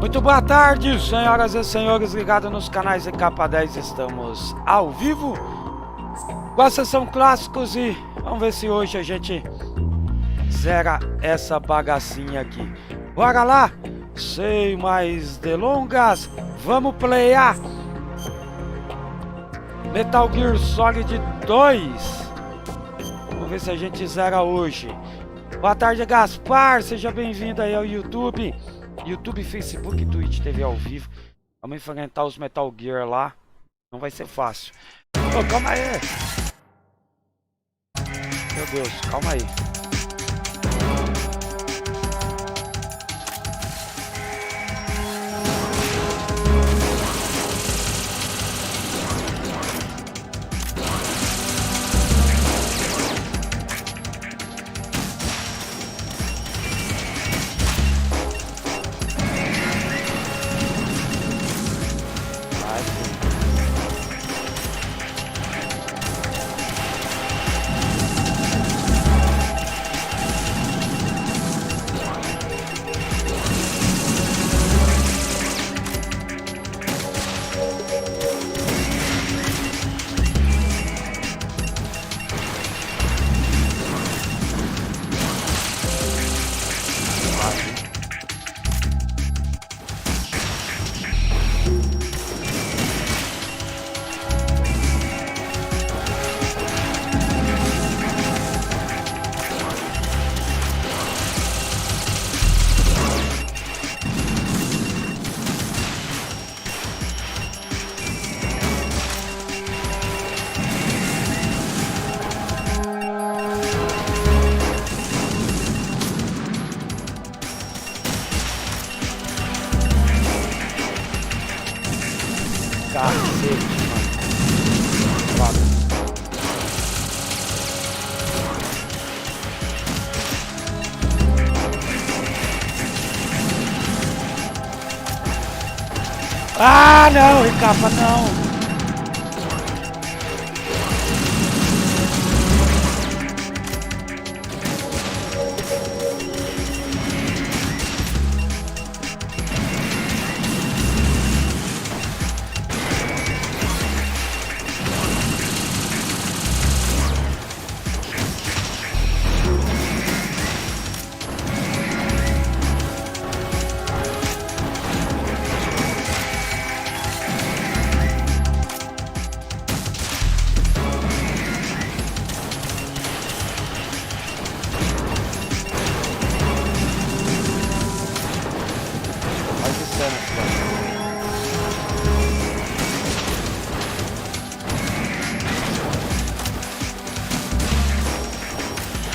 Muito boa tarde, senhoras e senhores ligados nos canais de Capa 10. Estamos ao vivo com a sessão Clássicos e vamos ver se hoje a gente zera essa bagacinha aqui. Bora lá, sem mais delongas, vamos playar Metal Gear Solid 2. Vamos ver se a gente zera hoje. Boa tarde, Gaspar, seja bem-vindo aí ao YouTube, Facebook, Twitch, TV ao vivo. Vamos enfrentar os Metal Gear lá. Não vai ser fácil. Ô, calma aí. Meu Deus, calma aí. Ah, não, Ricardo, não.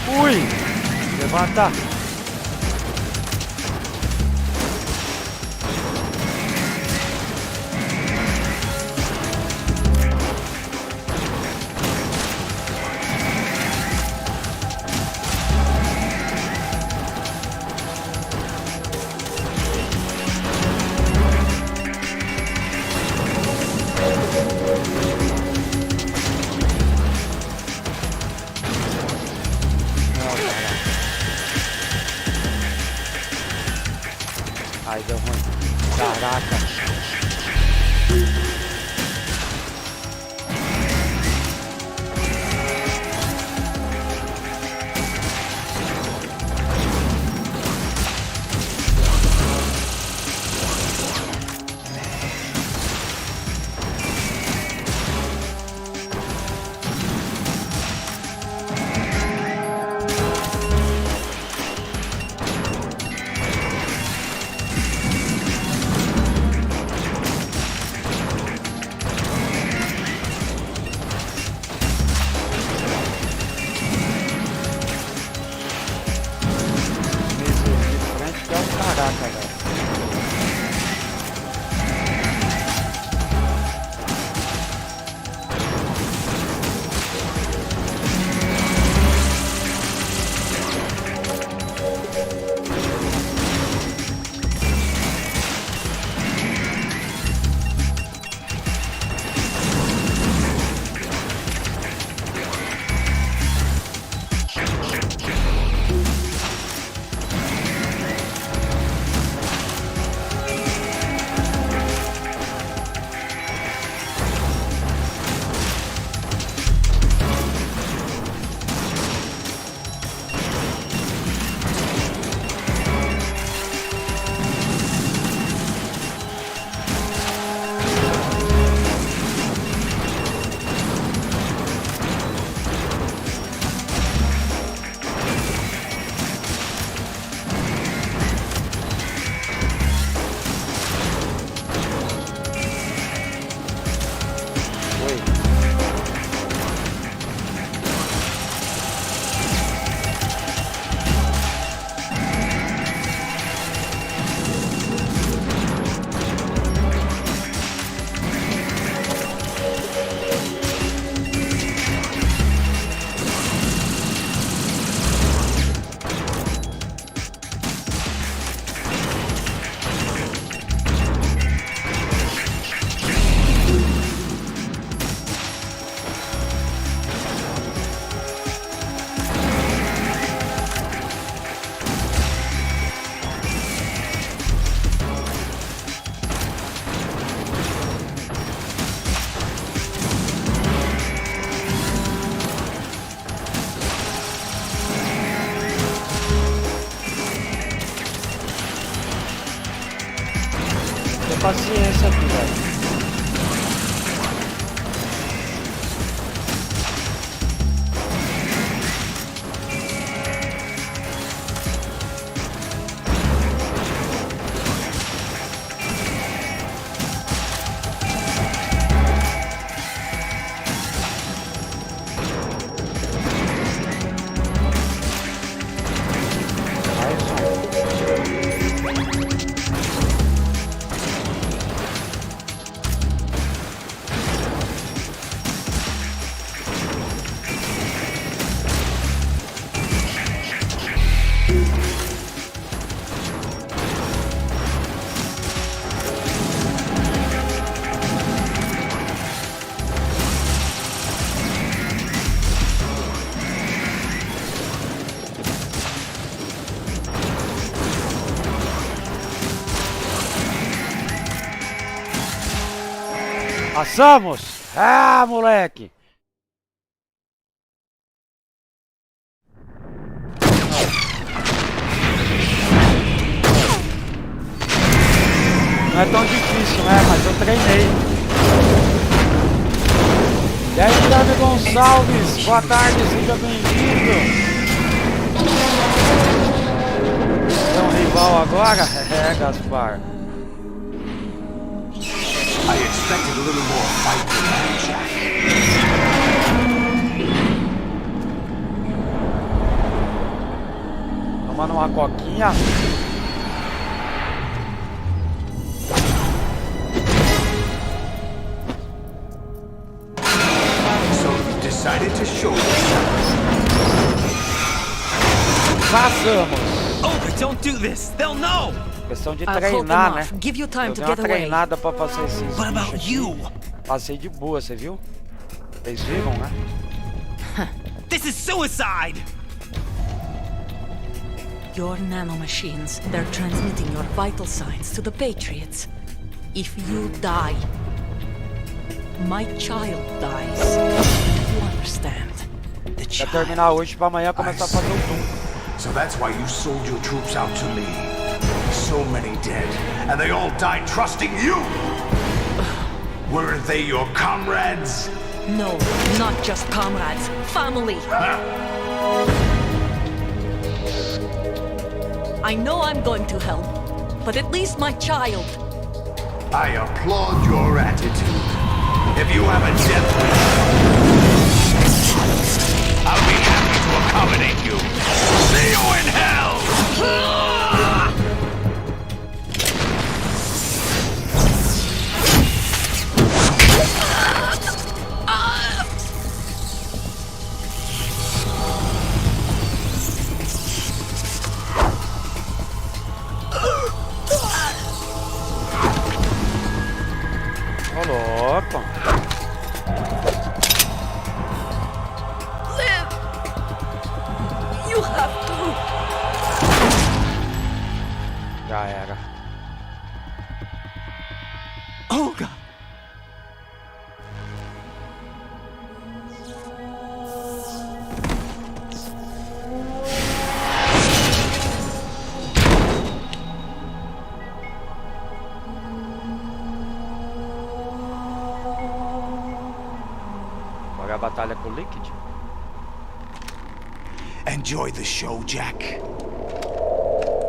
Ui! Levanta! Ai, deu ruim. Caraca. Caraca, velho. paciência aqui, velho. Passamos! Ah, moleque! Não é tão difícil, né? Mas eu treinei. E aí, Guilherme Gonçalves, boa tarde, seja bem-vindo. É um rival agora? É, Gaspar. I expected a little more fight than that, Jack. Tomando uma coquinha. So you decided to show yourself. Passamos. Oh, but don't do this. They'll know. Questão de treinar, né? Eu dei uma treinada pra passar esses What about you? Passei de boa, você viu? Vocês viram, né? This is suicide! Your nanomachines, they're transmitting your vital signs to the Patriots. If you die, my child dies. You understand? The Vai child. terminar hoje pra amanhã começar a fazer o Doom. So that's why you sold your troops out to me. So many dead, and they all died trusting you! Weren't they your comrades? No, not just comrades, family. I know I'm going to hell, but at least my child. I applaud your attitude. If you have a death wish, I'll be happy to accommodate you. See you in hell! Louco. Live! You have to. Já era. Olga! Agora a batalha com o Liquid. Enjoy the show, Jack.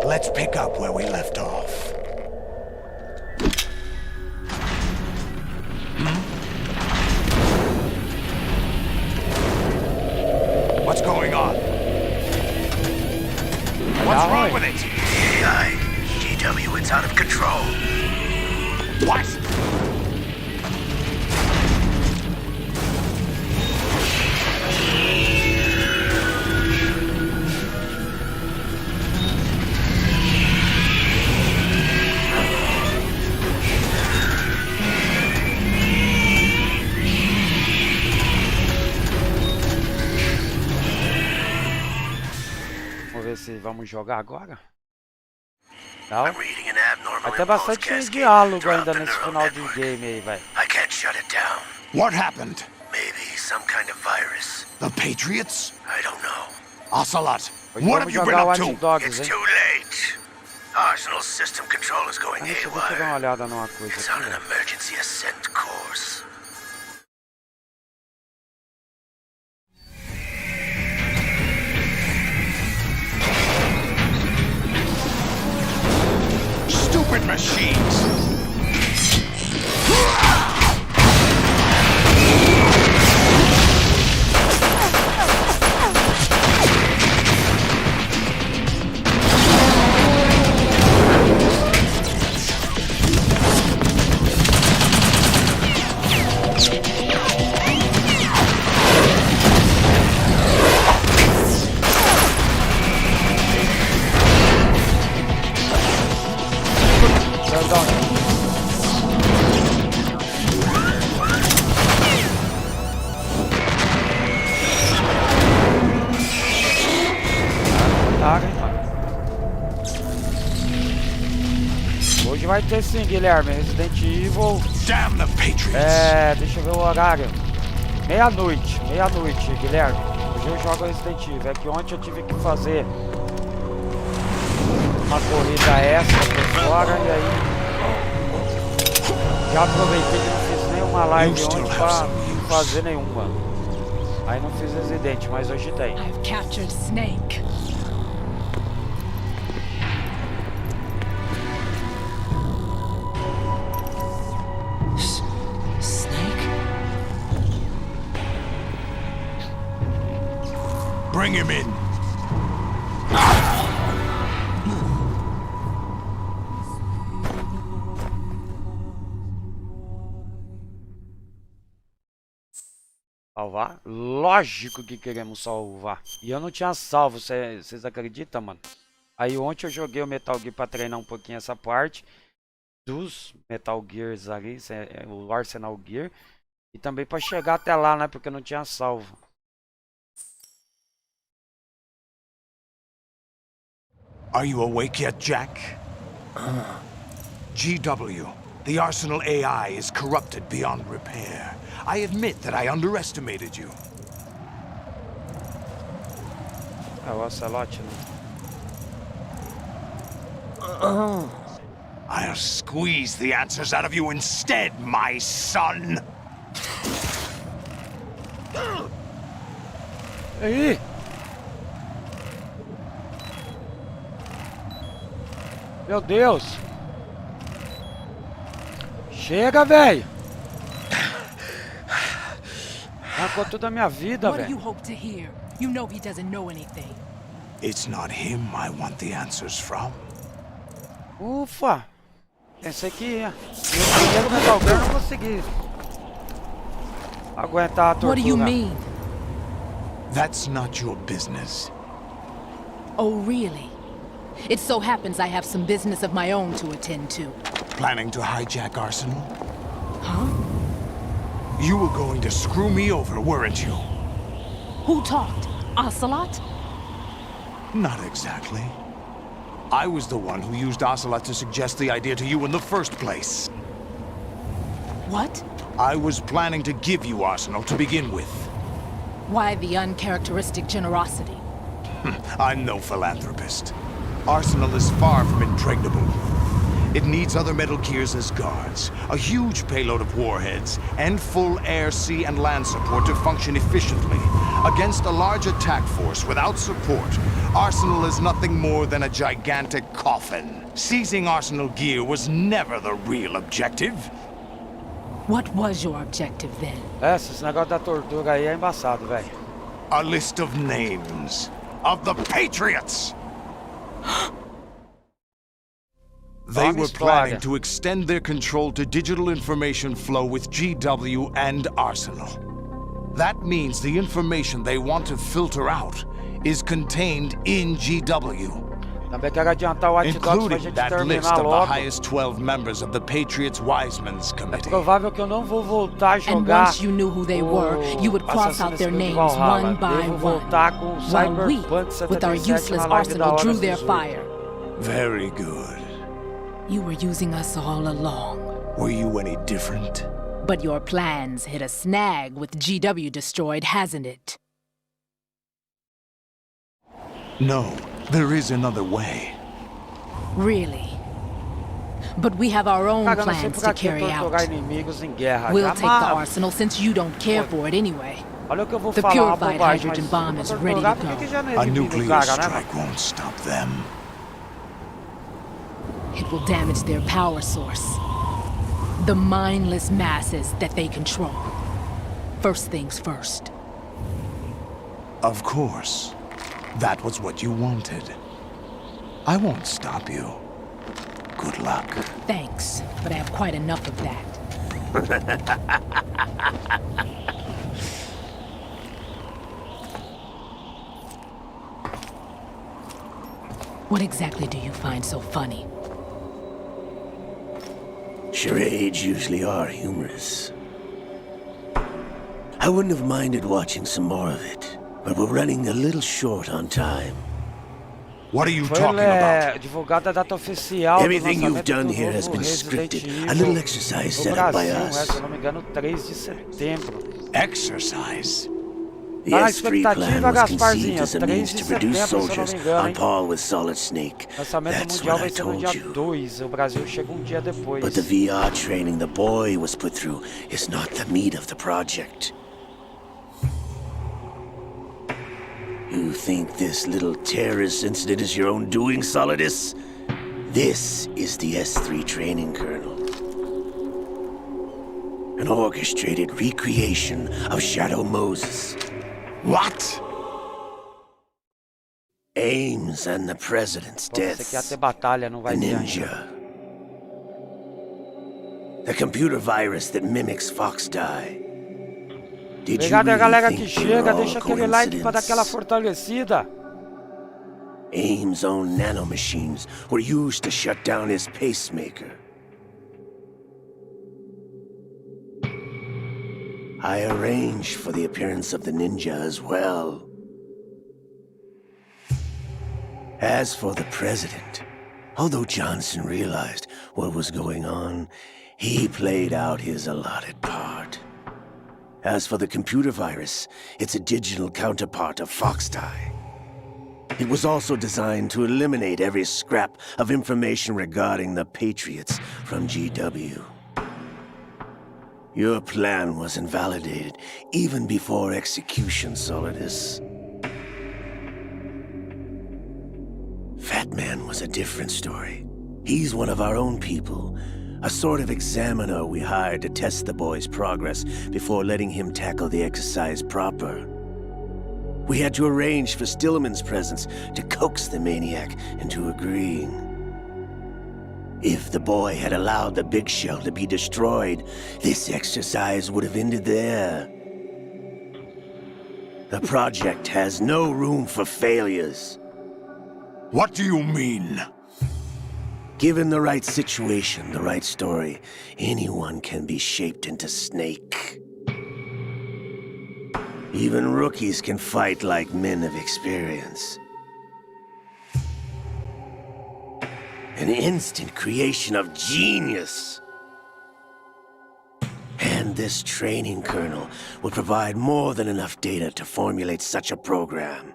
Let's pick up where we left off. What's going on? What's wrong with it? AI. GW, it's out of control. What? Vamos ver se vamos jogar agora. Não? Vai ter bastante diálogo ainda nesse final de game aí, velho. I can't shut it down. What happened? Maybe some kind of virus. The Patriots? I don't know. Ocelot, Hoje what vamos have you been jogar up Watch to? Dogs, It's hein? too late. Arsenal system control control is going Deixa eu dar uma haywire. olhada numa coisa It's on aqui. an emergency ascent course. Stupid machines! Perdão. Tá, hein, mano. Hoje vai ter sim, Guilherme. Resident Evil. Damn the Patriots! Deixa eu ver o horário. Meia-noite, Guilherme. Hoje eu jogo Resident Evil. É que ontem eu tive que fazer uma corrida extra por fora e aí já aproveitei que não fiz nenhuma live ontem pra não fazer nenhuma. Aí não fiz Resident, mas hoje tem. I've captured Snake. Snake? Bring him in! Salvar? Lógico que queremos salvar. E eu não tinha salvo, vocês acreditam, mano? Aí ontem eu joguei o Metal Gear pra treinar um pouquinho essa parte dos Metal Gears ali, o Arsenal Gear. E também pra chegar até lá, né? Porque eu não tinha salvo. Are you awake yet, Jack? GW, the Arsenal AI is corrupted beyond repair. I admit that I underestimated you. O Ocelot, né? I'll squeeze the answers out of you instead, my son! Aí! Meu Deus! Chega, velho! Arrancou toda a minha vida, What do you velho. hope to hear? You know he doesn't know anything. It's not him I want the answers from. Ufa! Pensei que ia. E o primeiro Metal Gear eu não consegui aguentar a tortura. What do you mean? That's not your business. Oh, really? It so happens I have some business of my own to attend to. Planning to hijack Arsenal? Huh? You were going to screw me over, weren't you? Who talked? Ocelot? Not exactly. I was the one who used Ocelot to suggest the idea to you in the first place. What? I was planning to give you Arsenal to begin with. Why the uncharacteristic generosity? I'm no philanthropist. Arsenal is far from impregnable. It needs other Metal Gears as guards, a huge payload of warheads, and full air, sea, and land support to function efficiently. Against a large attack force without support, Arsenal is nothing more than a gigantic coffin. Seizing Arsenal gear was never the real objective. What was your objective then? Esse negócio da tortura aí é embaçado, velho. A list of names of the Patriots! They were planning to extend their control to digital information flow with GW and Arsenal. That means the information they want to filter out is contained in GW. Também quero adiantar o Watch Dogs pra Including gente that list terminar of the logo. highest 12 members of the Patriots Wiseman's É Committee. provável que eu não vou voltar a And jogar once you knew who they were, you would cross out their names one by Devo one, voltar com o while we, Cyberpunk with our 77 useless na live da arsenal, hora drew dos their 18. fire. Very good. You were using us all along. Were you any different? But your plans hit a snag with GW destroyed, hasn't it? No, there is another way. Really? But we have our own Cara, eu não sei plans pra to que carry out. torturar inimigos em guerra. We'll Já, take the mas- arsenal since you don't care for it anyway. Olha o que eu vou The falar, uma purified bobagem, hydrogen mas bomb is ready to torturar, por que go. já não é A inimigo, nuclear cara, né, strike won't stop them. It will damage their power source. The mindless masses that they control. First things first. Of course. That was what you wanted. I won't stop you. Good luck. Thanks, but I have quite enough of that. What exactly do you find so funny? Charades usually are humorous. I wouldn't have minded watching some more of it, but we're running a little short on time. What are you Foi talking about? divulgada a data oficial do Everything you've lançamento done do here has novo been Resident scripted. Evil A little exercise no set up by Brasil, us. se eu não me engano, 3 de setembro. Exercise? The Tá na S3 plan expectativa, was conceived Gasparzinho, as a 3 means de to produce setembro, se eu não soldiers me engano, on hein? par with Solid Snake. O lançamento That's mundial what I vai ser no told dia you. 2, o Brasil chega um dia depois. But the VR training the boy was put through is not the meat of the project. You think this little terrorist incident is your own doing, Solidus? This is the S3 training kernel. An orchestrated recreation of Shadow Moses. What? Ames and the president's Pô, você quer death. ter batalha, não The vai ter ainda. ninja. The computer virus that mimics Fox Die. Did you Obrigado a really galera think que they were chega, all deixa aquele like pra dar aquela coincidence? fortalecida. Ames' own nanomachines were used to shut down his pacemaker. I arranged for the appearance of the ninja as well. As for the president, although Johnson realized what was going on, he played out his allotted part. As for the computer virus, it's a digital counterpart of FoxDie. It was also designed to eliminate every scrap of information regarding the Patriots from GW. Your plan was invalidated even before execution, Solidus. Fat Man was a different story. He's one of our own people, a sort of examiner we hired to test the boy's progress before letting him tackle the exercise proper. We had to arrange for Stillman's presence to coax the maniac into agreeing. If the boy had allowed the big shell to be destroyed, this exercise would have ended there. The project has no room for failures. What do you mean? Given the right situation, the right story, anyone can be shaped into Snake. Even rookies can fight like men of experience. An instant creation of genius. And this training kernel will provide more than enough data to formulate such a program.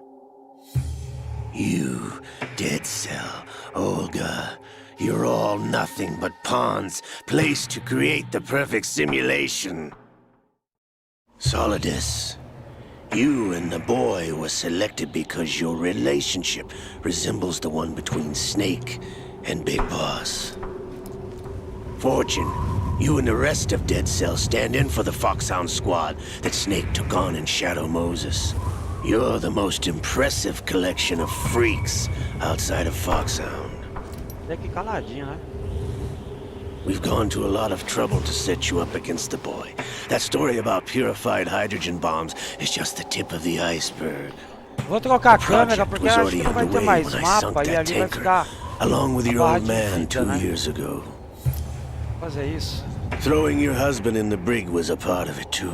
You, Dead Cell, Olga, you're all nothing but pawns placed to create the perfect simulation. Solidus, you and the boy were selected because your relationship resembles the one between Snake and Big Boss. Fortune, you and the rest of Dead Cell stand in for the Foxhound squad that Snake took on in Shadow Moses. You're the most impressive collection of freaks outside of Foxhound. Tem que caladinho, né? We've gone to a lot of trouble to set you up against the boy. That story about purified hydrogen bombs is just the tip of the iceberg. Vou trocar a The câmera project porque was acho already que não vai ter underway mais when I sunk mapa e that ali vai tanker, ficar. along with a your barra old de man fita, 2 né? years ago. Vou fazer isso. Throwing your husband in the brig was a part of it too.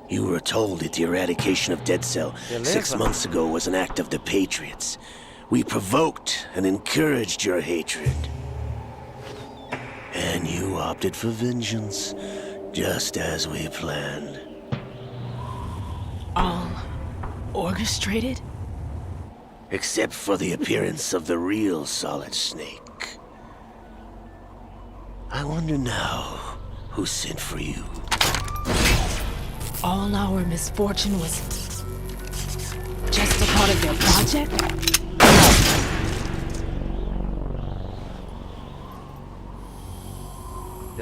You were told that the eradication of Dead Cell Beleza. 6 months ago was an act of the Patriots. We provoked and encouraged your hatred. And you opted for vengeance, just as we planned. All orchestrated? Except for the appearance of the real Solid Snake. I wonder now who sent for you. All our misfortune was just a part of their project?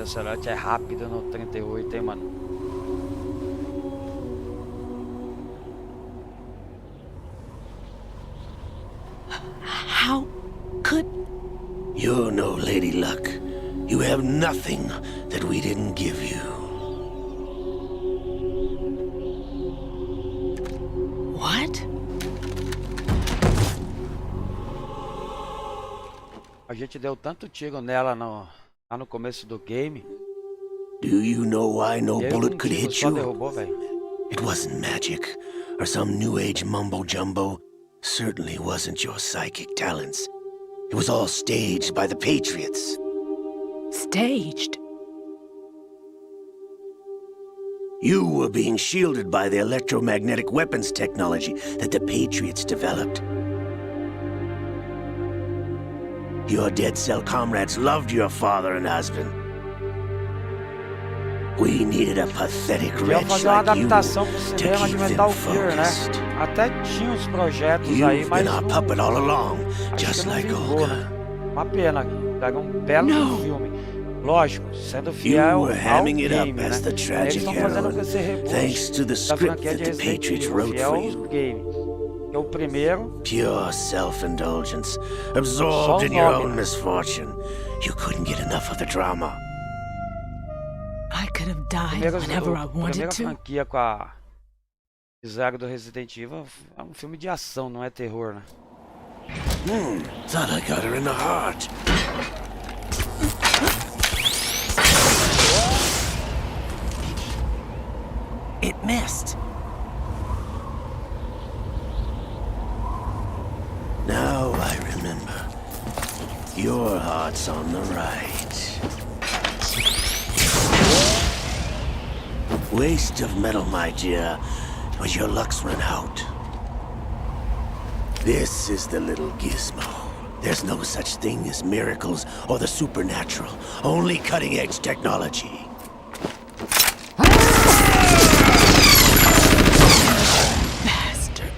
O Celote é rápido no 38, hein, mano? How could... You're no Lady Luck. You have nothing that we didn't give you. What? A gente deu tanto tiro nela lá no começo do game. Do you know why no E aí bullet um could tiro hit só you? derrubou, velho. It wasn't magic, or some new age mumbo jumbo. Certainly wasn't your psychic talents. It was all staged by the Patriots. Staged? You were being shielded by the electromagnetic weapons technology that the Patriots developed. Your dead cell comrades loved your father and husband. We needed a pathetic Iam wretch fazer uma like you adaptação pro to cinema de keep them Metal Gear, né? focused. Até tinha uns projetos aí, You've mas been our não, puppet all along, acho just que não like vingou, Olga. né? Uma pena. Daria um belo Não. filme. Lógico, sendo You fiel were ao hamming it game, up né? as the Eles tragic estão fazendo heroine, esse reboot thanks to the da script franquia that de the Resident Patriots Evil, wrote fiel for ao you. game. Que o primeiro, Pure self-indulgence, absorbed in your own misfortune. You couldn't get enough of the drama. I could have died whenever I a wanted primeira to. franquia com a Zero do Resident Evil é um filme de ação, não é terror, né? Thought I got her in the heart. It missed. Now I remember. Your heart's on the right. Waste of metal, my dear, but your luck's run out. This is the little gizmo. There's no such thing as miracles or the supernatural, only cutting-edge technology. Bastard.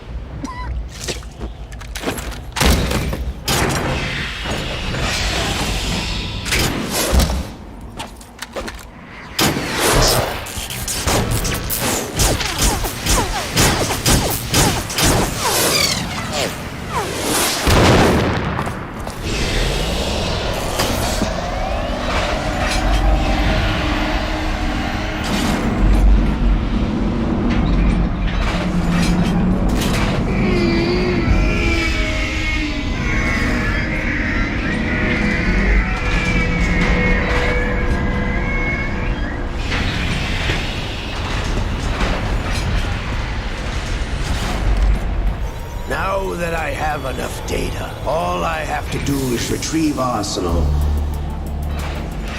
Now that I have enough data, all I have to do is retrieve Arsenal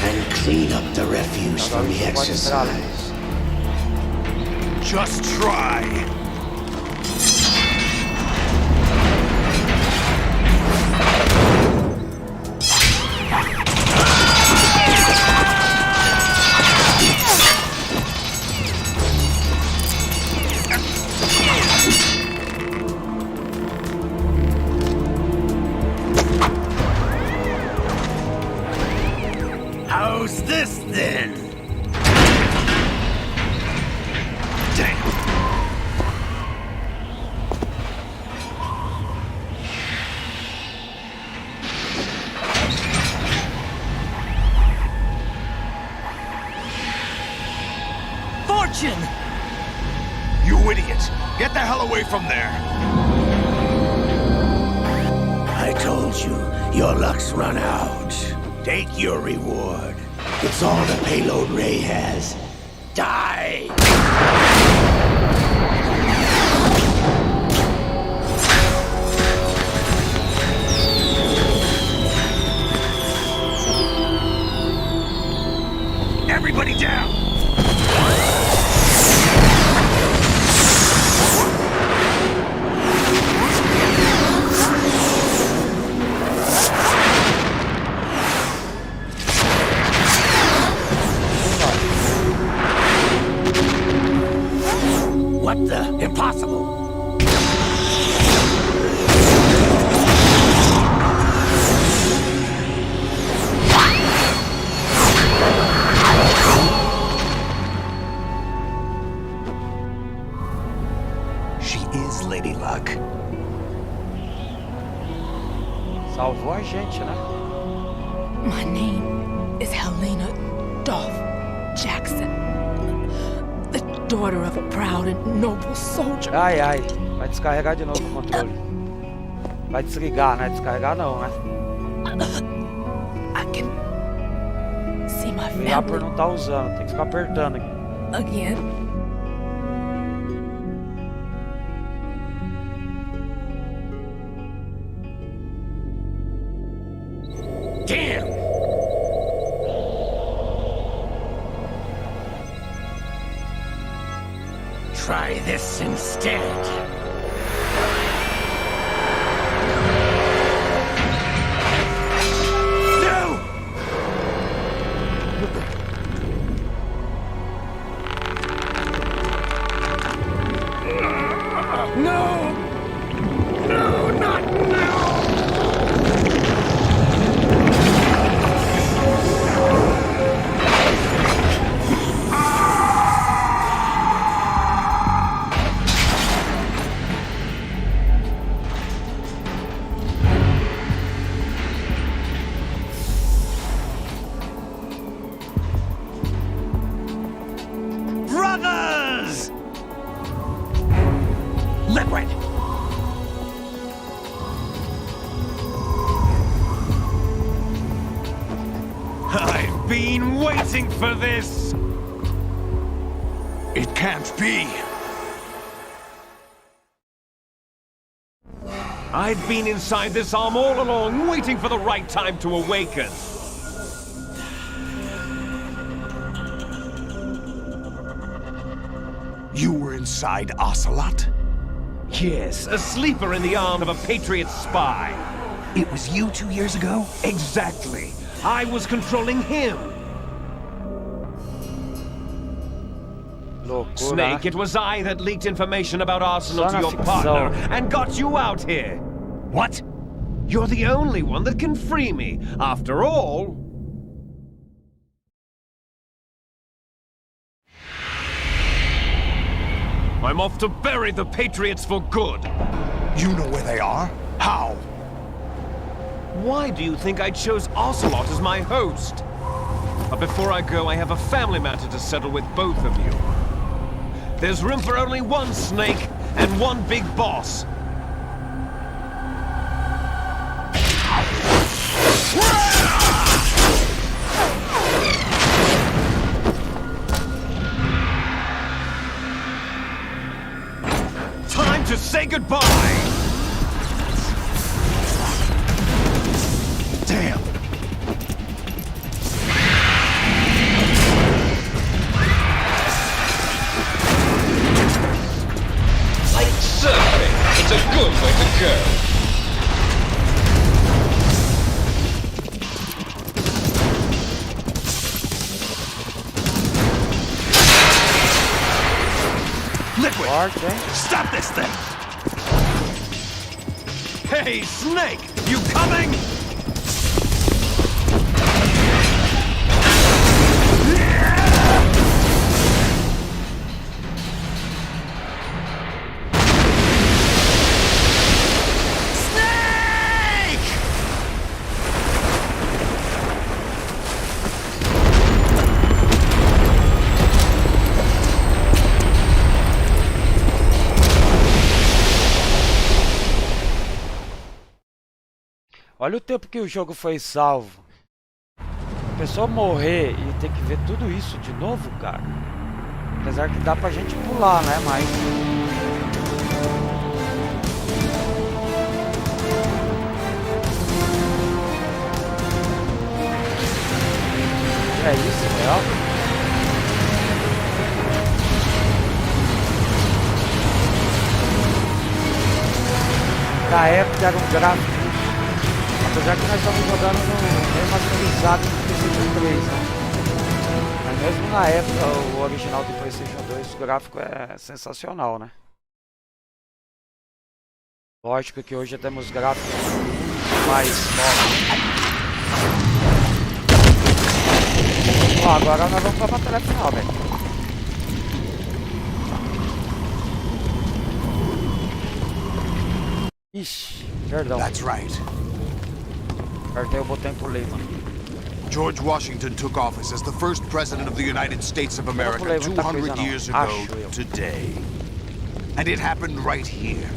and clean up the refuse from the exercise. Just try. How's this then? Damn. Fortune! You idiot! Get the hell away from there! I told you, your luck's run out. Take your reward. It's all the payload Ray has. Die! Everybody down! luck. Salvou a gente, né? My name is Helena Dolph Jackson, the daughter of a proud and noble soldier. Ai, ai. Vai descarregar de novo o controle. Vai desligar, né? Descarregar não, né? I can see my Ligar por family não estar usando. Tem que ficar apertando aqui. again. Damn! Try this instead. No! No! No, not now! Brothers! Liquid! I've been waiting for this! It can't be! I've been inside this arm all along, waiting for the right time to awaken. You were inside Ocelot? Yes, a sleeper in the arm of a Patriot spy. It was you 2 years ago? Exactly. I was controlling him. Loucura, Snake, né? it was I that leaked information about Arsenal Só to na your ficção. partner and got you out here. What? You're the only one that can free me. After all... I'm off to bury the Patriots for good. You know where they are? How? Why do you think I chose Ocelot as my host? But before I go, I have a family matter to settle with both of you. There's room for only one Snake and one big boss. Time to say goodbye! Damn! Like surfing, it's a good way to go. Liquid! Forte, hein? Stop this thing! Hey, Snake! You coming? Snake! Olha o tempo que o jogo foi salvo. A pessoa morrer e ter que ver tudo isso de novo, cara. Apesar que dá pra gente pular, né? Mas... É isso, real? Na época era um gráfico. Apesar que nós estamos jogando no remasterizado do PlayStation 3, né? Mas mesmo na época, o original do PlayStation 2, o gráfico é sensacional, né? Lógico que hoje temos gráficos muito mais novos. Ó, agora nós vamos pra batalha final, velho. Ixi, perdão. That's right. Apertei o botão e pulei, mano. George Washington took office as the first president of the United States of America pulei muita 200 coisa, não. years ago Acho eu. today. And it happened right here.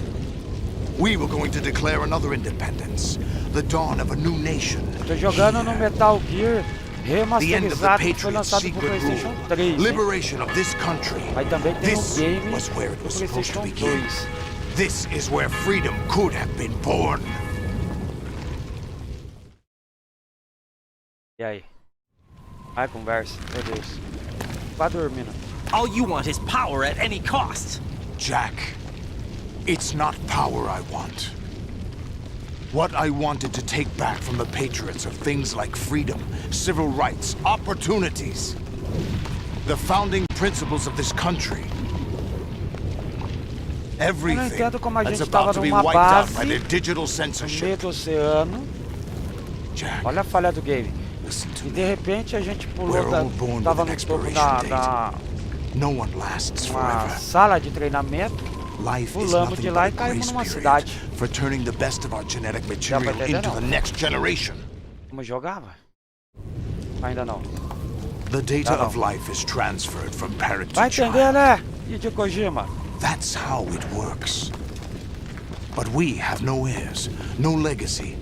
We were going to declare another independence, the dawn of a new nation. Tô jogando no Metal Gear The end of the remasterizado que foi Patriot's lançado pro secret PlayStation rule, 3. Hein? liberation of this country. Mas também tem um This game was where it pro was supposed to PlayStation begin. 2. This is where freedom could have been born. E aí? Ai, conversa. Meu Deus. Vai dormindo. All you want is power at any cost. Jack, it's not power I want. What I wanted to take back from the Patriots are things like freedom, civil rights, opportunities. The founding principles of this country. Everything entendo como a that's gente tava about to be numa wiped out base by their digital No meio censorship. do oceano. Jack, Olha a falha do game. listen to E de me. repente a gente pulou We're all born with tava an no topo expiration da No one lasts uma forever. sala de treinamento. Life is Pulamos nothing de lá e but a caímos grace numa period cidade. for turning the best of our genetic material entender, into não? the next generation. Como jogava? Ainda não. The data não. of life is transferred from parent to Vai child. entender, né? E de Kojima? That's how it works. But we have no heirs, no legacy.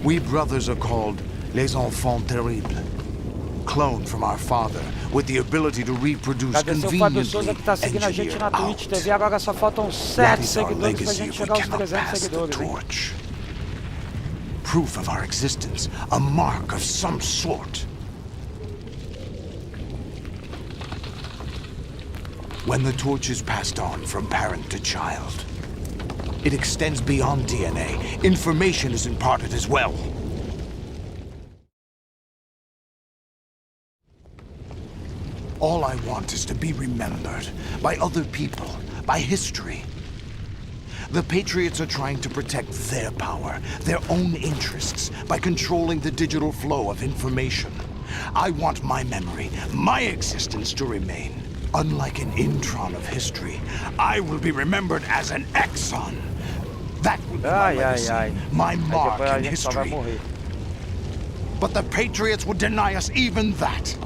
We brothers are called les enfants terribles. Cloned from our father, with the ability to reproduce Agradecer o Fábio Souza conveniently que tá seguindo a gente na engineered Twitch out. TV. Agora só faltam That 7 is our seguidores pra legacy gente if we chegar aos cannot 300 pass the seguidores, hein? torch. Proof of our existence, a mark of some sort. When the torch is passed on from parent to child, it extends beyond DNA. Information is imparted as well. All I want is to be remembered by other people, by history. The Patriots are trying to protect their power, their own interests, by controlling the digital flow of information. I want my memory, my existence to remain. Unlike an intron of history, I will be remembered as an exon. That will be my legacy, my Aí mark depois a in gente só vai history. morrer. But the Patriots would deny us even that.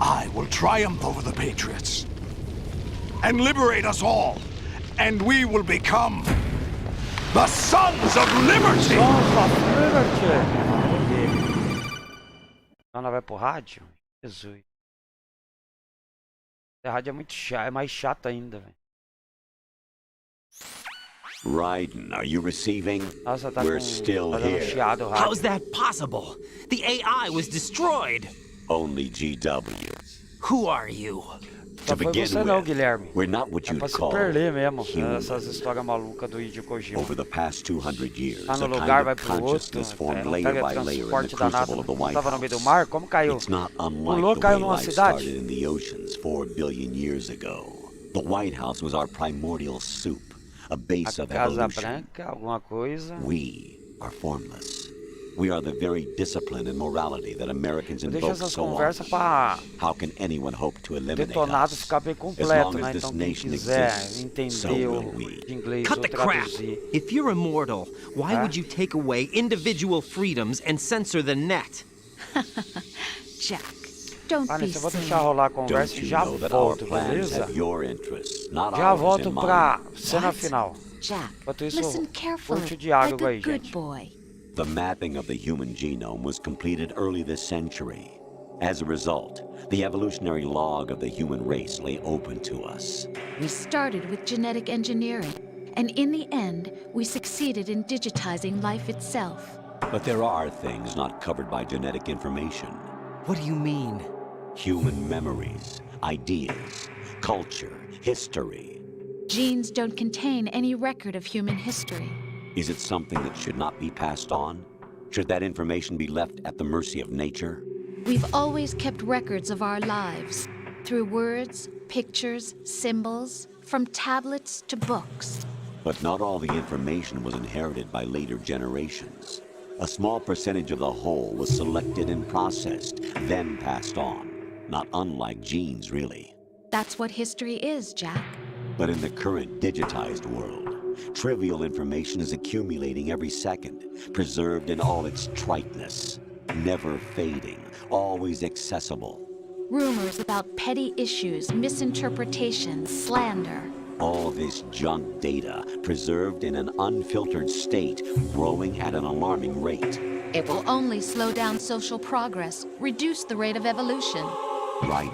I will triumph over the Patriots and liberate us all, and we will become the Sons of Liberty! Sons of Liberty! Ela vai pro rádio? Jesus. A rádio é muito chato, é mais chato ainda, velho. Raiden, are you receiving? Nossa, tá We're com still tá dando here. chiado o rádio. How's that possible? The AI was destroyed. Only GW. Who are you? Só To foi begin você não, with, Guilherme. we're not what É you'd pra se call perder mesmo, human. essas histórias malucas do Hideo Kojima. Over the past 200 years, Tá no a lugar, kind vai of pro outro, consciousness formed não layer pega by layer in the transporte danado. crucible of the White Tava no meio do House. mar, como caiu? It's not Pulou, unlike the caiu way numa life cidade. started in the oceans 4 billion years ago. The White House was our primordial soup, a base A of Casa evolution. Branca, alguma coisa. We are formless. We are the very discipline and morality that Americans Deixa invoke essas so conversas often. pra How can anyone hope to eliminate Detonado us? ficar bem As completo, long né? as this Então quem nation quiser exists, so entender will o we. de inglês Cut ou the crap. traduzir. If you're immortal, why would you take away individual freedoms and censor the net? Jack, don't be Vanessa, eu vou silly. deixar rolar a Don't conversa e you já know that our volto, plans beleza? have your interests, not Já ours, volto in pra mind? cena What? final. Jack, Enquanto isso, listen carefully, curte o diálogo like aí, a good gente. boy. The mapping of the human genome was completed early this century. As a result, the evolutionary log of the human race lay open to us. We started with genetic engineering, and in the end, we succeeded in digitizing life itself. But there are things not covered by genetic information. What do you mean? Human memories, ideas, culture, history. Genes don't contain any record of human history. Is it something that should not be passed on? Should that information be left at the mercy of nature? We've always kept records of our lives, through words, pictures, symbols, from tablets to books. But not all the information was inherited by later generations. A small percentage of the whole was selected and processed, then passed on. Not unlike genes, really. That's what history is, Jack. But in the current digitized world, trivial information is accumulating every second, preserved in all its triteness, never fading, always accessible. Rumors about petty issues, misinterpretations, slander. All this junk data, preserved in an unfiltered state, growing at an alarming rate. It will only slow down social progress, reduce the rate of evolution. Right.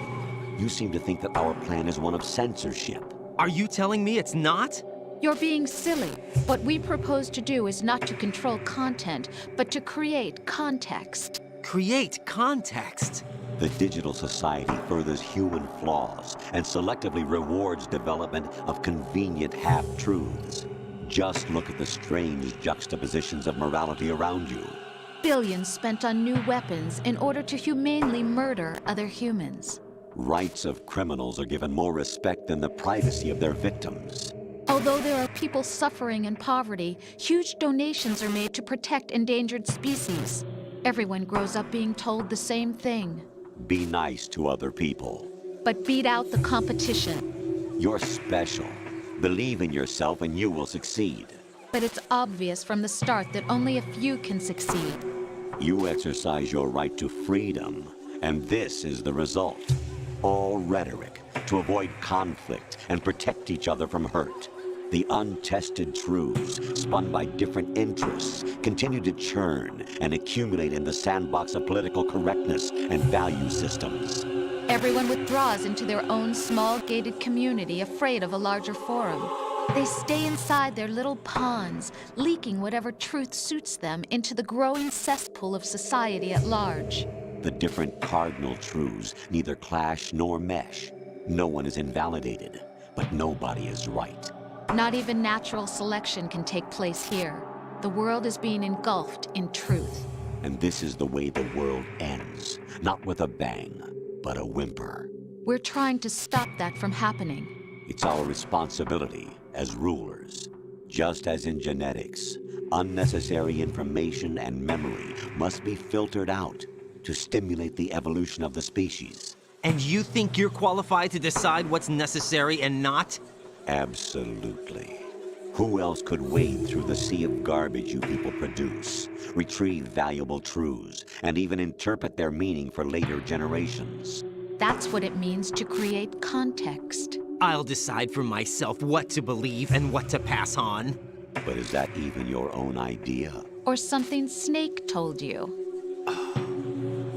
You seem to think that our plan is one of censorship. Are you telling me it's not? You're being silly. What we propose to do is not to control content, but to create context. Create context. The digital society furthers human flaws and selectively rewards development of convenient half-truths. Just look at the strange juxtapositions of morality around you. Billions spent on new weapons in order to humanely murder other humans. Rights of criminals are given more respect than the privacy of their victims. Although there are people suffering in poverty, huge donations are made to protect endangered species. Everyone grows up being told the same thing. Be nice to other people. But beat out the competition. You're special. Believe in yourself and you will succeed. But it's obvious from the start that only a few can succeed. You exercise your right to freedom, and this is the result. All rhetoric to avoid conflict and protect each other from hurt. The untested truths, spun by different interests, continue to churn and accumulate in the sandbox of political correctness and value systems. Everyone withdraws into their own small gated community, afraid of a larger forum. They stay inside their little ponds, leaking whatever truth suits them into the growing cesspool of society at large. The different cardinal truths neither clash nor mesh. No one is invalidated, but nobody is right. Not even natural selection can take place here. The world is being engulfed in truth. And this is the way the world ends. Not with a bang, but a whimper. We're trying to stop that from happening. It's our responsibility as rulers. Just as in genetics, unnecessary information and memory must be filtered out to stimulate the evolution of the species. And you think you're qualified to decide what's necessary and not? Absolutely. Who else could wade through the sea of garbage you people produce, retrieve valuable truths, and even interpret their meaning for later generations? That's what it means to create context. I'll decide for myself what to believe and what to pass on. But is that even your own idea? Or something Snake told you?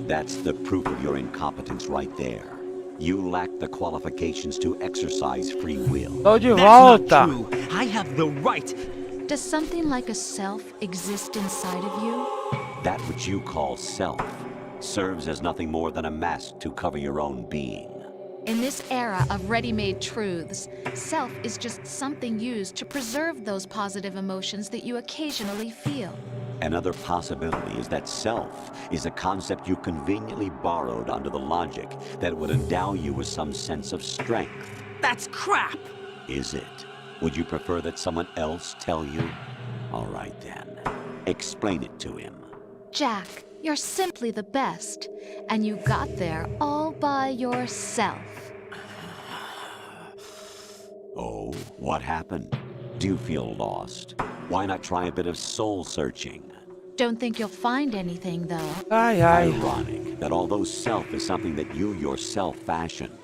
That's the proof of your incompetence right there. You lack the qualifications to exercise free will. Tô de That's not volta. true. I have the right. Does something like a self exist inside of you? That which you call self serves as nothing more than a mask to cover your own being. In this era of ready-made truths, self is just something used to preserve those positive emotions that you occasionally feel. Another possibility is that self is a concept you conveniently borrowed under the logic that would endow you with some sense of strength. That's crap. Is it? Would you prefer that someone else tell you? All right then. Explain it to him. Jack, you're simply the best, and you got there all by yourself. Oh, what happened? Do you feel lost? Why not try a bit of soul searching? Don't think you'll find anything, though. Ai, ai. Ironic that although self is something that you yourself fashioned,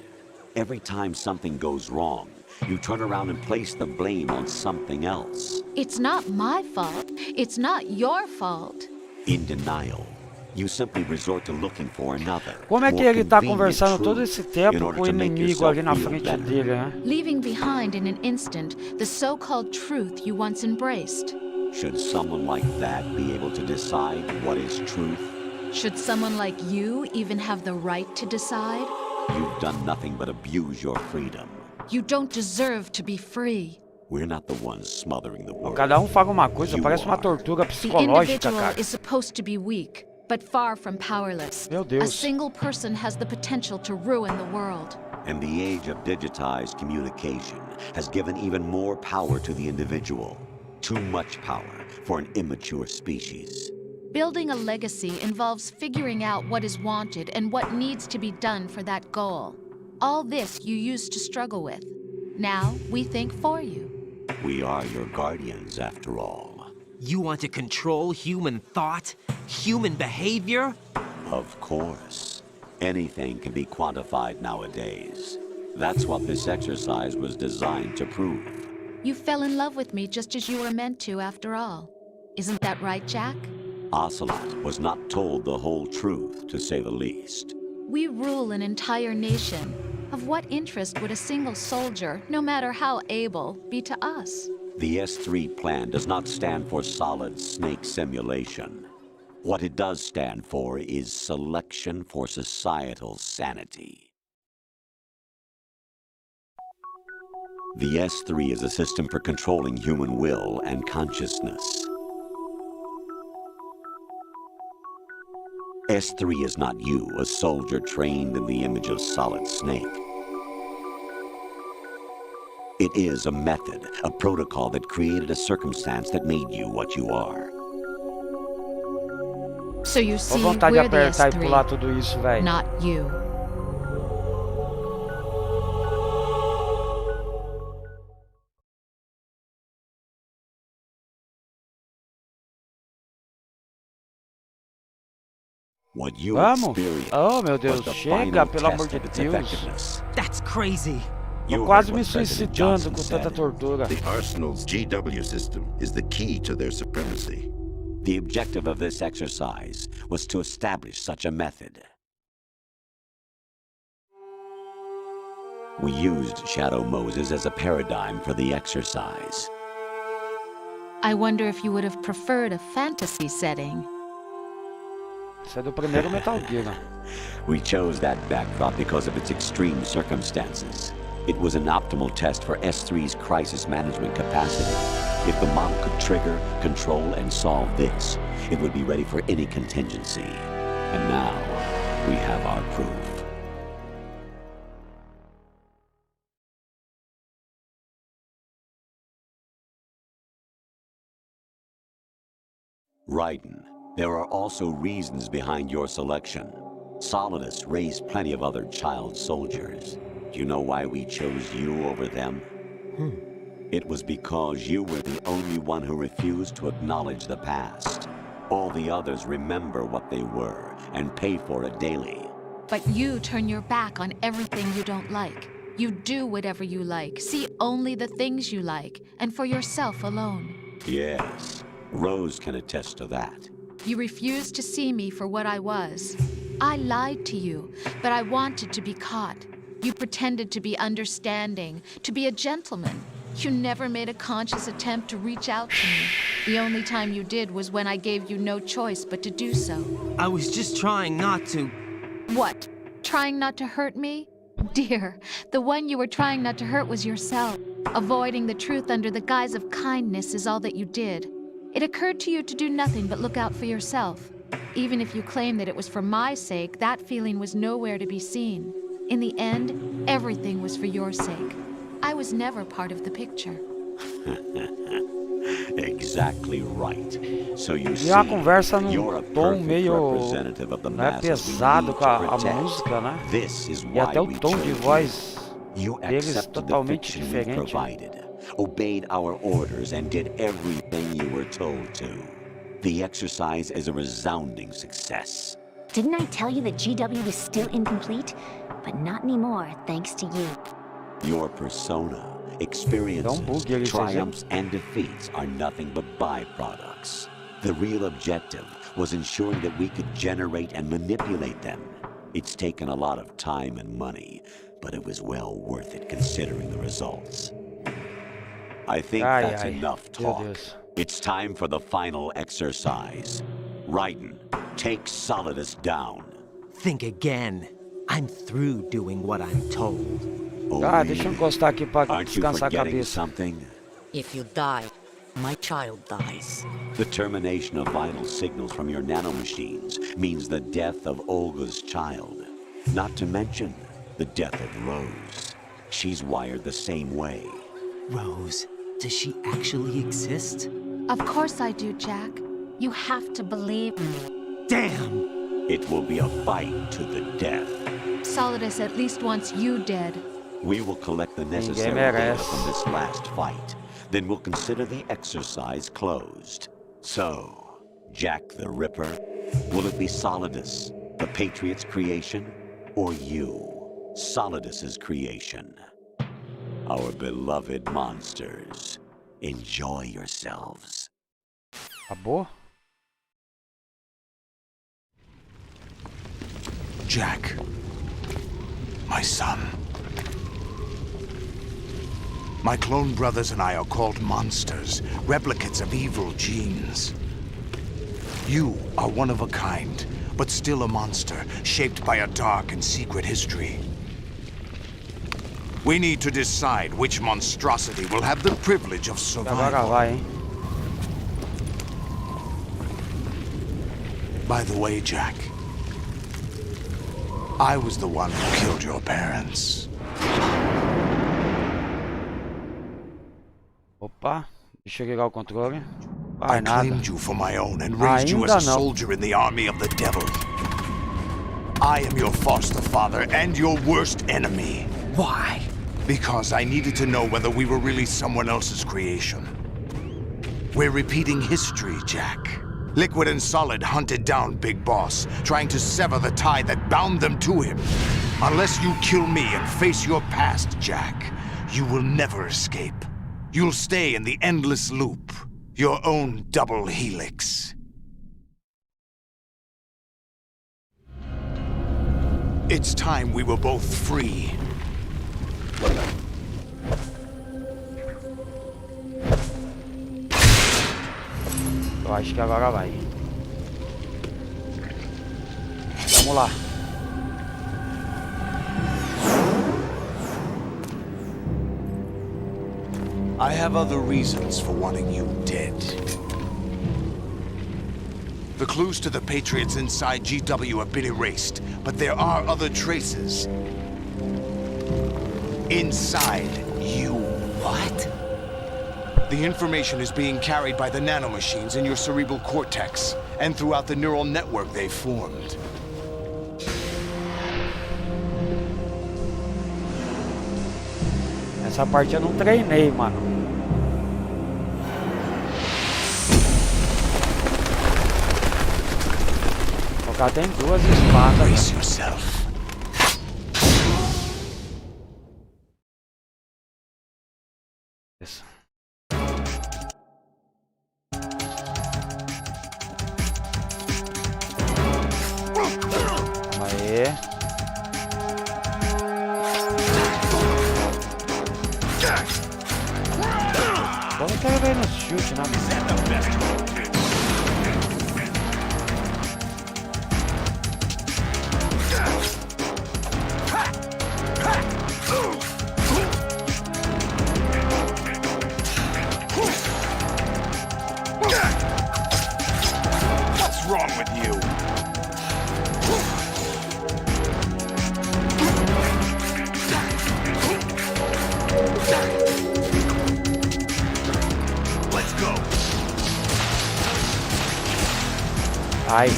every time something goes wrong, you turn around and place the blame on something else. It's not my fault. It's not your fault. In denial, you simply resort to looking for another. Como é que more ele tá convenient conversando truth todo esse in tempo order com o to make inimigo yourself ali na feel frente better? dele, né? Leaving behind in an instant the so-called truth you once embraced. Should someone like that be able to decide what is truth? Should someone like you even have the right to decide? You've done nothing but abuse your freedom. You don't deserve to be free. We're not the ones smothering the world. Cada fala uma coisa, You parece uma are. tortura The psicológica, individual cara. is supposed to be weak, but far from powerless. Meu A Deus. single person has the potential to ruin the world. And the age of digitized communication has given even more power to the individual. Too much power for an immature species. Building a legacy involves figuring out what is wanted and what needs to be done for that goal. All this you used to struggle with. Now we think for you. We are your guardians, after all. You want to control human thought? Human behavior? Of course. Anything can be quantified nowadays. That's what this exercise was designed to prove. You fell in love with me just as you were meant to, after all. Isn't that right, Jack? Ocelot was not told the whole truth, to say the least. We rule an entire nation. Of what interest would a single soldier, no matter how able, be to us? The S3 plan does not stand for solid snake simulation. What it does stand for is selection for societal sanity. The S3 is a system for controlling human will and consciousness. S3 is not you, a soldier trained in the image of Solid Snake. It is a method, a protocol that created a circumstance that made you what you are. So you see, Tô vontade de we're the apertar e pular S3, tudo isso, velho. not you. What you Vamos? experienced Oh, meu was Deus, the chega, final pelo amor test de of its Deus. effectiveness. That's crazy. Tô You quase heard me what President suicidando Johnson com tanta said. tortura. The Arsenal's GW system is the key to their supremacy. The objective of this exercise was to establish such a method. We used Shadow Moses as a paradigm for the exercise. I wonder if you would have preferred a fantasy setting. Isso é do primeiro Metal Gear. We chose that backdrop because of its extreme circumstances. It was an optimal test for S3's crisis management capacity. If the model could trigger, control, and solve this, it would be ready for any contingency. And now, we have our proof. Raiden, there are also reasons behind your selection. Solidus raised plenty of other child soldiers. Do you know why we chose you over them? It was because you were the only one who refused to acknowledge the past. All the others remember what they were and pay for it daily. But you turn your back on everything you don't like. You do whatever you like, see only the things you like, and for yourself alone. Yes, Rose can attest to that. You refused to see me for what I was. I lied to you, but I wanted to be caught. You pretended to be understanding, to be a gentleman. You never made a conscious attempt to reach out to me. The only time you did was when I gave you no choice but to do so. I was just trying not to. What? Trying not to hurt me? Dear, the one you were trying not to hurt was yourself. Avoiding the truth under the guise of kindness is all that you did. It occurred to you to do nothing but look out for yourself. Even if you claim that it was for my sake, that feeling was nowhere to be seen. In the end, everything was for your sake. I was never part of the picture. Exactly right. So you see, E a conversa you're a num tom perfect meio, representative of the né, masses we pesado need com a to protect. música, né? This is E why até o we tom de chose voz you. You deles accepted the totalmente fiction we diferente. provided, obeyed our orders, and did everything you were told to. The exercise is a resounding success. Didn't I tell you that GW was still incomplete? But not anymore, thanks to you. Your persona, experiences, bug, triumphs, and defeats are nothing but byproducts. The real objective was ensuring that we could generate and manipulate them. It's taken a lot of time and money, but it was well worth it considering the results. I think that's enough talk. It's time for the final exercise. Raiden, take Solidus down. Think again. I'm through doing what I'm told. Oh, deixa eu encostar aqui pra Aren't you descansar a forgetting cabeça. something? If you die, my child dies. The termination of vital signals from your nanomachines means the death of Olga's child. Not to mention the death of Rose. She's wired the same way. Rose, does she actually exist? Of course I do, Jack. You have to believe me. Damn! It will be a fight to the death. Solidus at least wants you dead. We will collect the necessary data from this last fight. Then we'll consider the exercise closed. So, Jack the Ripper, will it be Solidus, the Patriot's creation, or you, Solidus's creation? Our beloved monsters, enjoy yourselves. Acabou? Jack, my son. My clone brothers and I are called monsters, replicates of evil genes. You are one of a kind, but still a monster, shaped by a dark and secret history. We need to decide which monstrosity will have the privilege of survival. Agora vai, hein? By the way, Jack, I was the one who killed your parents. Opa, deixa eu ligar o controle. I claimed you for my own and raised you as a soldier in the army of the devil. I am your foster father and your worst enemy. Why? Because I needed to know whether we were really someone else's creation. We're repeating history, Jack. Liquid and Solid hunted down Big Boss, trying to sever the tie that bound them to him. Unless you kill me and face your past, Jack, you will never escape. You'll stay in the endless loop, your own double helix. It's time we were both free. Eu acho que agora vai. Vamos lá. I have other reasons for wanting you dead. The clues to the Patriots inside GW have been erased, but there are other traces. Inside you. What? The information is being carried by the nanomachines in your cerebral cortex, and throughout the neural network they formed. Essa parte eu não treinei, mano. O cara tem duas espadas. Brace yourself. Isso. Aê. Bom, eu quero ver no chute, né? What's wrong with you? Let's go. Ai.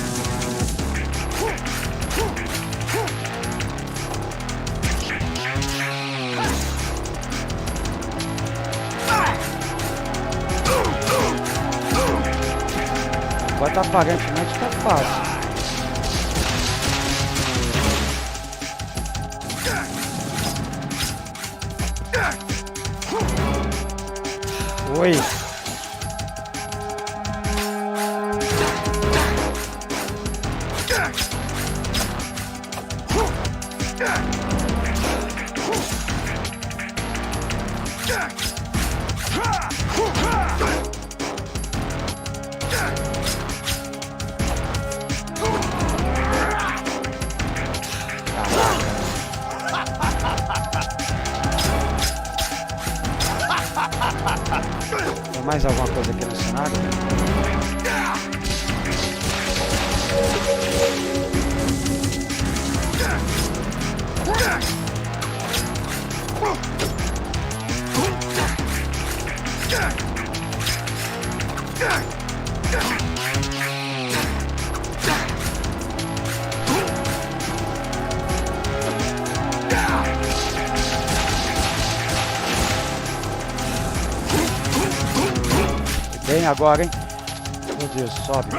Enquanto aparentemente tá fácil. Oi. Tem mais alguma coisa aqui no cenário? bem agora, hein? Meu Deus, sobe.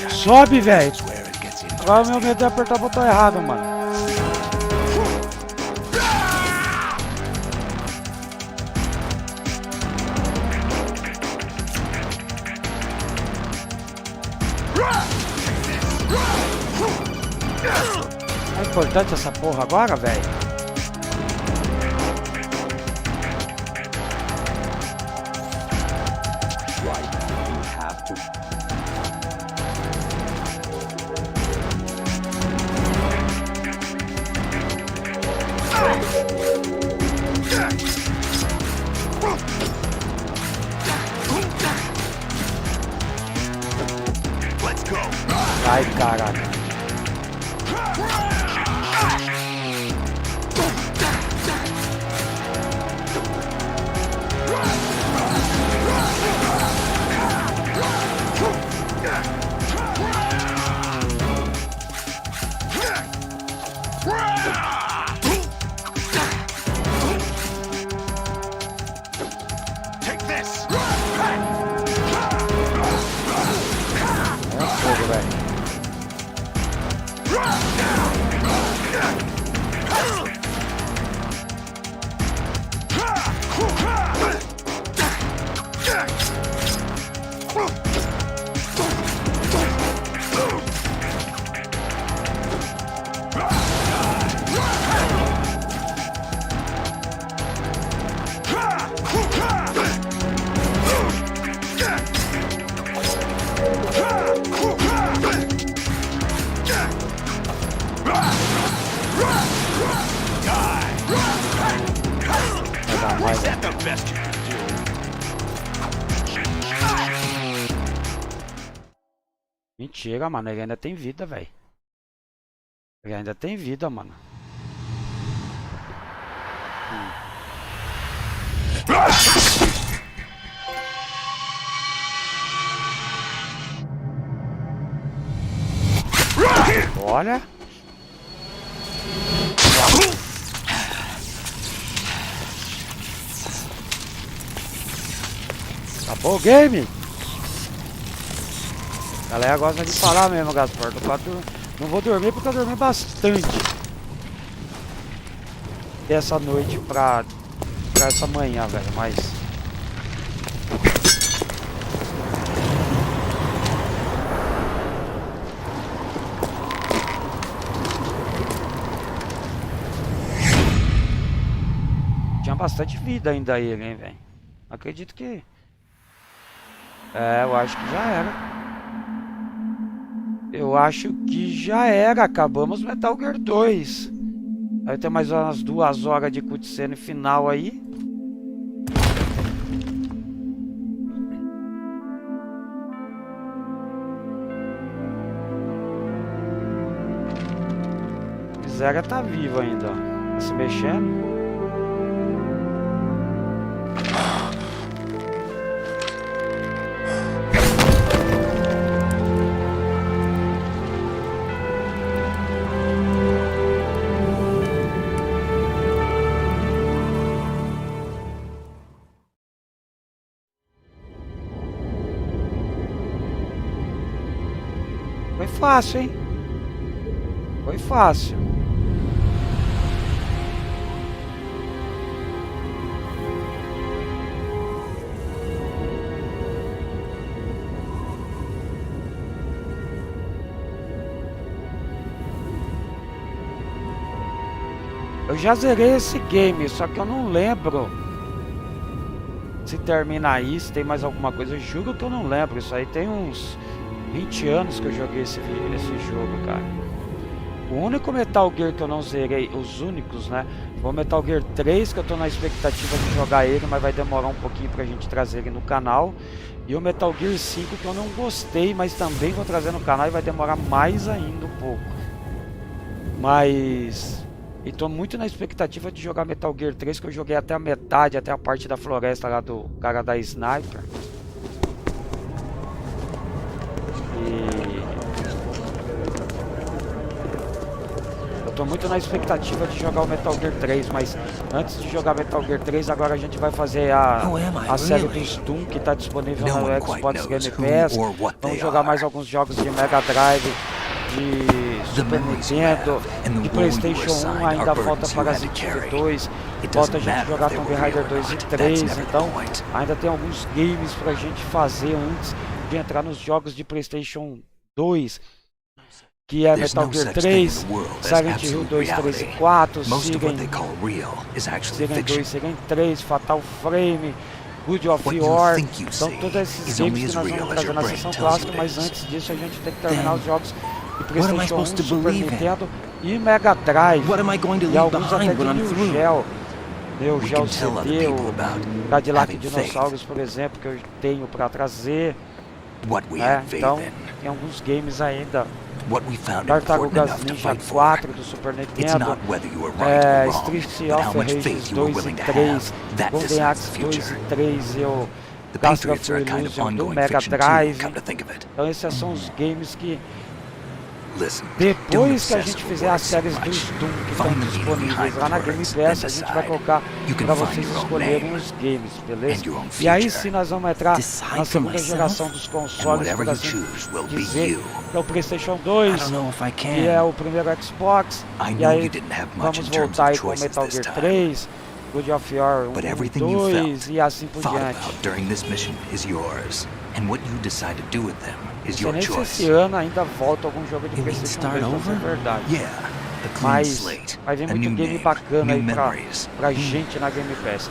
Sobe, velho. Agora o meu medo é apertar o botão errado, mano. É importante essa porra agora, velho. Ai, caralho. É fogo, velho. Mentira, mano, ele ainda tem vida, velho. Ele ainda tem vida, mano. Olha. Acabou o game. A galera gosta de falar mesmo, Gaspar. Não vou dormir porque eu dormi bastante dessa noite pra essa manhã, velho. Mas tinha bastante vida ainda aí, hein, velho. Acredito que... eu acho que já era. Eu acho que já era. Acabamos Metal Gear 2. Vai ter mais umas 2 horas de cutscene final aí. Zera tá vivo ainda, ó. Tá se mexendo. Foi fácil, hein? Foi fácil. Eu já zerei esse game, só que eu não lembro se termina aí, se tem mais alguma coisa. Eu juro que eu não lembro. Isso aí tem uns 20 anos que eu joguei esse jogo, cara. O único Metal Gear que eu não zerei, os únicos, né? Foi o Metal Gear 3, que eu tô na expectativa de jogar ele, mas vai demorar um pouquinho pra gente trazer ele no canal. E o Metal Gear 5, que eu não gostei, mas também vou trazer no canal e vai demorar mais ainda um pouco. Mas... e tô muito na expectativa de jogar Metal Gear 3, que eu joguei até a metade, até a parte da floresta lá do cara da Sniper. E... eu tô tô muito na expectativa de jogar o Metal Gear 3, mas antes de jogar Metal Gear 3, agora a gente vai fazer a série dos Doom, que tá disponível no Xbox Game Pass. Vamos jogar mais alguns jogos de Mega Drive, de Super Nintendo, de PlayStation 1, ainda falta Parasite 2, falta a gente jogar Tomb Raider 2 e 3, então ainda tem alguns games pra gente fazer antes de entrar nos jogos de PlayStation 2, que é Metal Gear 3, Silent Hill 2, 3 e 4, Siren 2, Siren 3, Fatal Frame, Good of War. Então todos esses games que nós vamos trazer na sessão clássica, mas antes disso a gente tem que terminar os jogos de PlayStation 1, Super Nintendo e Mega Drive, e alguns até de New Geo. Neo Geo CD, o Cadillac Dinossauros, por exemplo, que eu tenho para trazer. Então tem alguns games ainda. Tartarugas Ninja 4 do Super Nintendo, Street of Rage 2 e 3, Golden Axe 2 e 3 e o Castle of Illusion do Mega Drive. Então esses são os games que depois que a gente fizer as séries dos Doom que estão disponíveis lá na Game Pass, a gente vai colocar para vocês escolherem os games, beleza? E aí sim nós vamos entrar na segunda geração dos consoles, por assim dizer, que é o PlayStation 2, que é o primeiro Xbox, e aí vamos voltar aí com o Metal Gear 3, Good of War 1 e 2 e assim por diante. Não sei nem se esse ano ainda volta algum jogo de PlayStation 2, isso é verdade. Mas vai vir muito game bacana aí pra gente na Game Pass.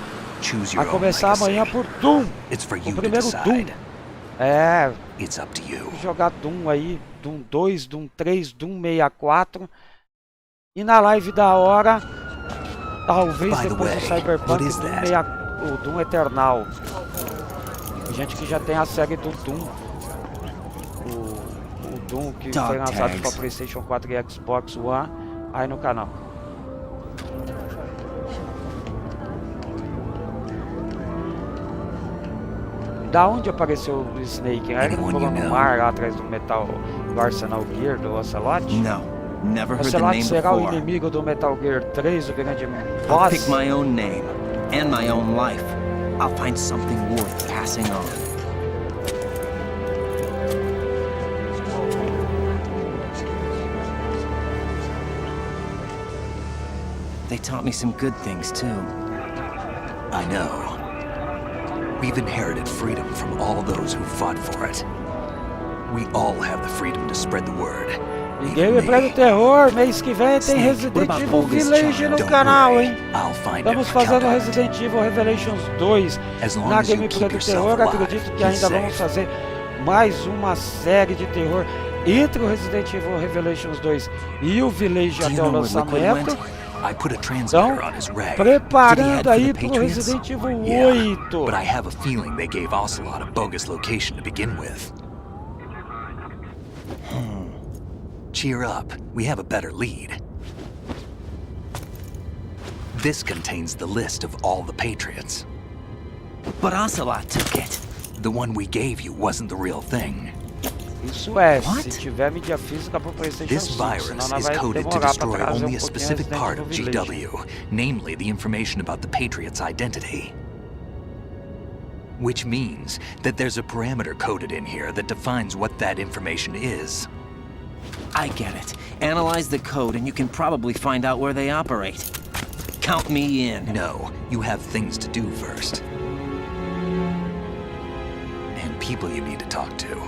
Vai começar amanhã por Doom, o primeiro Doom. Vou jogar Doom aí, Doom 2, Doom 3, Doom 64. E na live da hora, talvez depois do Cyberpunk, o Doom Eternal. Tem gente que já tem a série do Doom. O Doom que foi lançado para PlayStation 4 e Xbox One aí no canal. Da onde apareceu o Snake? Ele não pulou no mar lá atrás do Metal do Arsenal Gear do Ocelot? Não, never heard the Ocelot name será o before. inimigo do Metal Gear 3, o grande I'll boss? pick my own name and my own life. I'll find something worth passing on. They taught me some good things, too. I know. We've inherited freedom from all those who fought for it. We all have the freedom to spread the word. E gameplay do terror, mês que vem tem Resident Evil Village no canal, hein? Estamos fazendo Resident Evil Revelations 2 na gameplay do terror. Acredito que ainda vamos fazer mais uma série de terror entre o Resident Evil Revelations 2 e o Village até o lançamento. Então, preparando aí pro Resident Evil 8. But I have a feeling they gave Ocelot a bogus location to begin with. Cheer up, we have a better lead. This contains the list of all the Patriots. But Ocelot took it. The one we gave you wasn't the real thing. Isso é, se tiver mídia física pro PlayStation 5, senão nós vai demorar pra trazer only a specific part of GW, namely the information about the Patriot's identity. Which means that there's a parameter coded in here that defines what that information is. I get it. Analyze the code and you can probably find out where they operate. Count me in. No, you have things to do first. And people you need to talk to.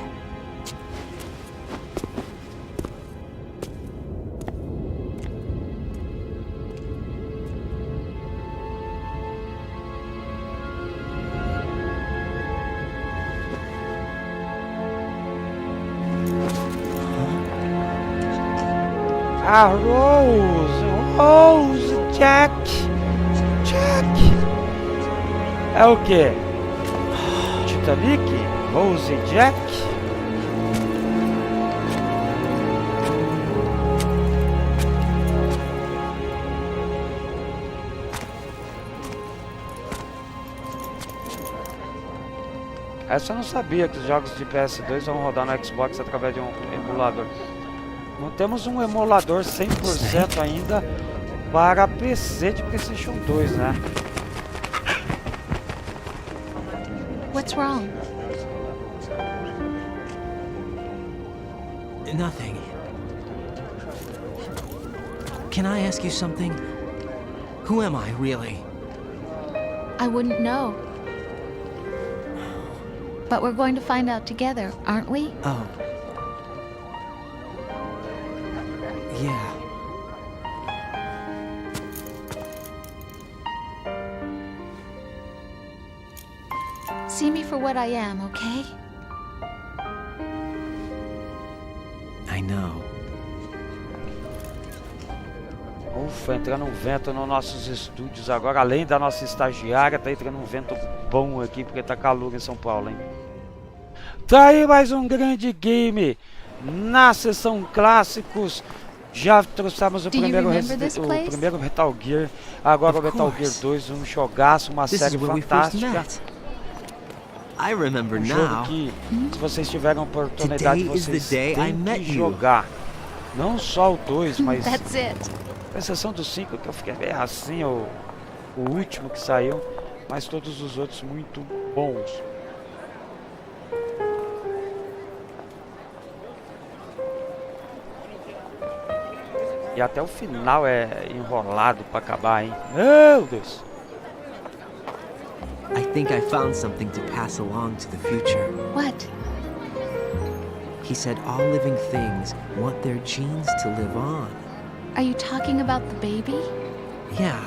A Rose, Jack. É o que? Titanic? Rose e Jack? Essa eu não sabia que os jogos de PS2 vão rodar no Xbox através de um emulador. Não temos um emulador 100% ainda para PC de PlayStation 2, né? What's wrong? Nothing. Can I ask you something? Who am I, really? I wouldn't know. But we're going to find out together, aren't we? Oh. Yeah. See me for what I am, okay? I know. Ufa, entrando um vento nos nossos estúdios agora, além da nossa estagiária, tá entrando um vento bom aqui, porque tá calor em São Paulo, hein? Tá aí mais um grande game na sessão clássicos. Já trouxemos o primeiro Metal Gear, agora o Metal Gear 2, um jogaço, uma série fantástica. Um jogo que, se vocês tiverem a oportunidade, vocês têm que jogar. Não só o 2, mas a exceção do 5, que eu fiquei assim, o último que saiu, mas todos os outros muito bons. E até o final é enrolado pra acabar, hein? Meu Deus! I think I found something to pass along to the future. What? He said all living things want their genes to live on. Are you talking about the baby? Yeah.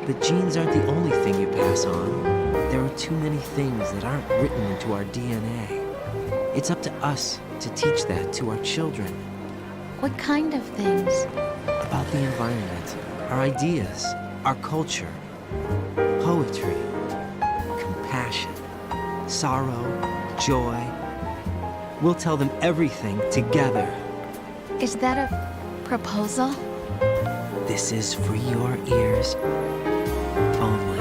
The genes aren't the only thing you pass on. There are too many things that aren't written into our DNA. It's up to us to teach that to our children. What kind of things? About the environment, our ideas, our culture, poetry, compassion, sorrow, joy. We'll tell them everything together. Is that a proposal? This is for your ears only.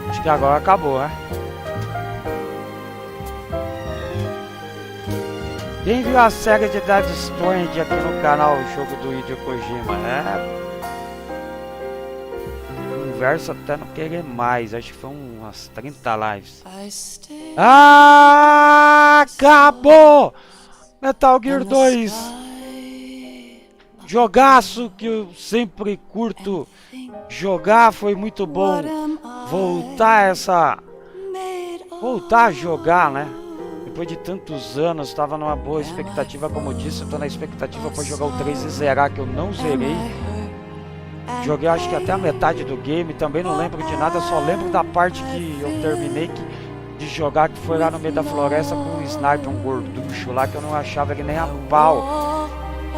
Acho que agora acabou, né? Quem viu a série de Death Stranding aqui no canal, o jogo do Hideo Kojima, conversa até não querer mais, acho que foi umas 30 lives. Acabou! Metal Gear 2, jogaço que eu sempre curto jogar, foi muito bom voltar a jogar, né? Depois de tantos anos, estava numa boa expectativa, como eu disse, eu tô na expectativa para jogar o 3 e zerar, que eu não zerei. Joguei acho que até a metade do game, também não lembro de nada, só lembro da parte que eu terminei de jogar, que foi lá no meio da floresta com um sniper, um gorducho lá, que eu não achava ele nem a pau.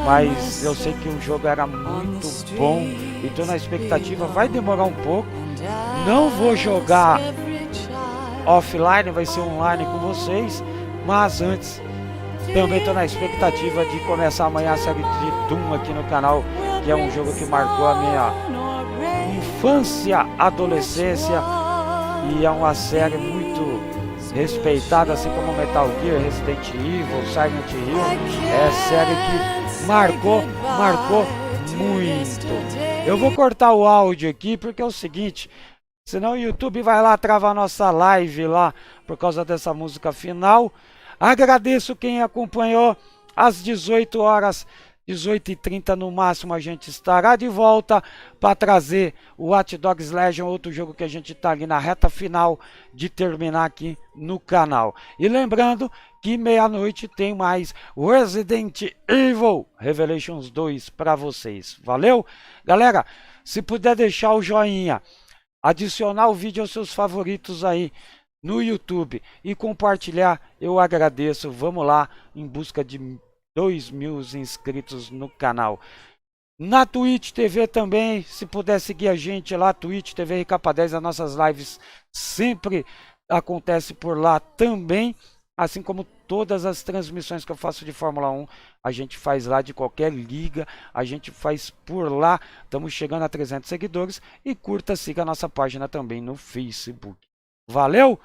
Mas eu sei que o jogo era muito bom e tô na expectativa, vai demorar um pouco. Não vou jogar offline, vai ser online com vocês. Mas antes, também estou na expectativa de começar amanhã a série de Doom aqui no canal, que é um jogo que marcou a minha infância, adolescência, e é uma série muito respeitada, assim como Metal Gear, Resident Evil, Silent Hill. É série que marcou muito. Eu vou cortar o áudio aqui porque é o seguinte, senão o YouTube vai lá travar nossa live lá por causa dessa música final. Agradeço quem acompanhou. Às 18 horas, 18h30 no máximo, a gente estará de volta para trazer o Watch Dogs Legion, outro jogo que a gente está ali na reta final de terminar aqui no canal. E lembrando que meia-noite tem mais Resident Evil Revelations 2 para vocês. Valeu? Galera, se puder deixar o joinha, adicionar o vídeo aos seus favoritos aí no YouTube e compartilhar, eu agradeço. Vamos lá em busca de 2.000 inscritos no canal. Na Twitch TV também, se puder seguir a gente lá, Twitch TV RK10, as nossas lives sempre acontecem por lá também, assim como todas as transmissões que eu faço de Fórmula 1, a gente faz lá de qualquer liga, a gente faz por lá. Estamos chegando a 300 seguidores. E curta, siga a nossa página também no Facebook. Valeu?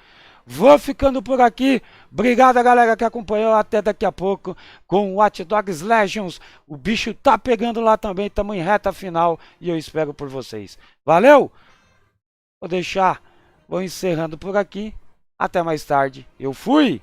Vou ficando por aqui. Obrigado, galera, que acompanhou. Até daqui a pouco com Watch Dogs Legions. O bicho tá pegando lá também. Estamos em reta final e eu espero por vocês. Valeu? Vou encerrando por aqui. Até mais tarde. Eu fui!